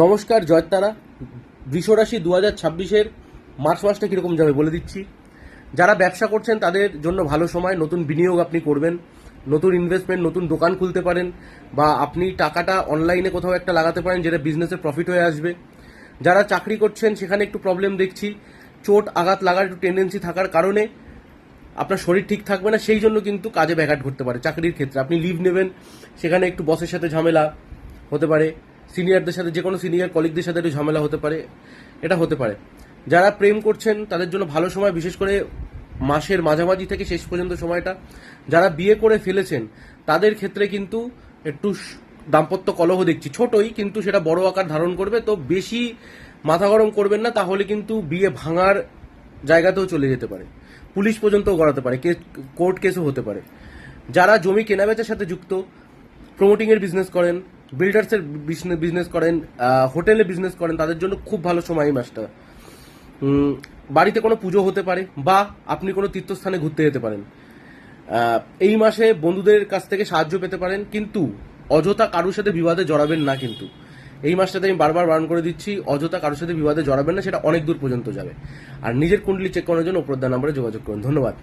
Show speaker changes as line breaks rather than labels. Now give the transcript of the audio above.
নমস্কার, জয়তারা। বৃষরাশি 2026-এর মার্চ মাসটা কীরকম যাবে বলে দিচ্ছি। যারা ব্যবসা করছেন তাদের জন্য ভালো সময়, নতুন বিনিয়োগ আপনি করবেন, নতুন ইনভেস্টমেন্ট, নতুন দোকান খুলতে পারেন, বা আপনি টাকাটা অনলাইনে কোথাও একটা লাগাতে পারেন যেটা বিজনেসে প্রফিট হয়ে আসবে। যারা চাকরি করছেন সেখানে একটু প্রবলেম দেখছি, চোট আঘাত লাগার একটু টেন্ডেন্সি থাকার কারণে আপনার শরীর ঠিক থাকবে না, সেই জন্য কিন্তু কাজে ব্যাঘাত ঘটতে পারে। চাকরির ক্ষেত্রে আপনি লিভ নেবেন, সেখানে একটু বসের সাথে ঝামেলা হতে পারে, সিনিয়রদের সাথে, যে কোনো সিনিয়র কলিগদের সাথে একটু ঝামেলা হতে পারে, এটা হতে পারে। যারা প্রেম করছেন তাদের জন্য ভালো সময়, বিশেষ করে মাসের মাঝামাঝি থেকে শেষ পর্যন্ত সময়টা। যারা বিয়ে করে ফেলেছেন তাদের ক্ষেত্রে কিন্তু একটু দাম্পত্য কলহ দেখছি, ছোটই কিন্তু সেটা বড় আকার ধারণ করবে, তো বেশি মাথা গরম করবেন না, তাহলে কিন্তু বিয়ে ভাঙার জায়গাতেও চলে যেতে পারে, পুলিশ পর্যন্তও গড়াতে পারে, কোর্ট কেসও হতে পারে। যারা জমি কেনাবেচার সাথে যুক্ত, প্রমোটিংয়ের বিজনেস করেন, বিল্ডার্সের বিজনেস করেন, হোটেলে বিজনেস করেন, তাদের জন্য খুব ভালো সময় এই মাসটা। বাড়িতে কোনো পুজো হতে পারে, বা আপনি কোনো তীর্থস্থানে ঘুরতে যেতে পারেন। এই মাসে বন্ধুদের কাছ থেকে সাহায্য পেতে পারেন, কিন্তু অযথা কারোর সাথে বিবাদে জড়াবেন না। কিন্তু এই মাসটাতে আমি বারবার বারণ করে দিচ্ছি, অযথা কারোর সাথে বিবাদে জড়াবেন না, সেটা অনেক দূর পর্যন্ত যাবে। আর নিজের কুণ্ডলি চেক করার জন্য উপর দেওয়া নম্বরে যোগাযোগ করুন। ধন্যবাদ।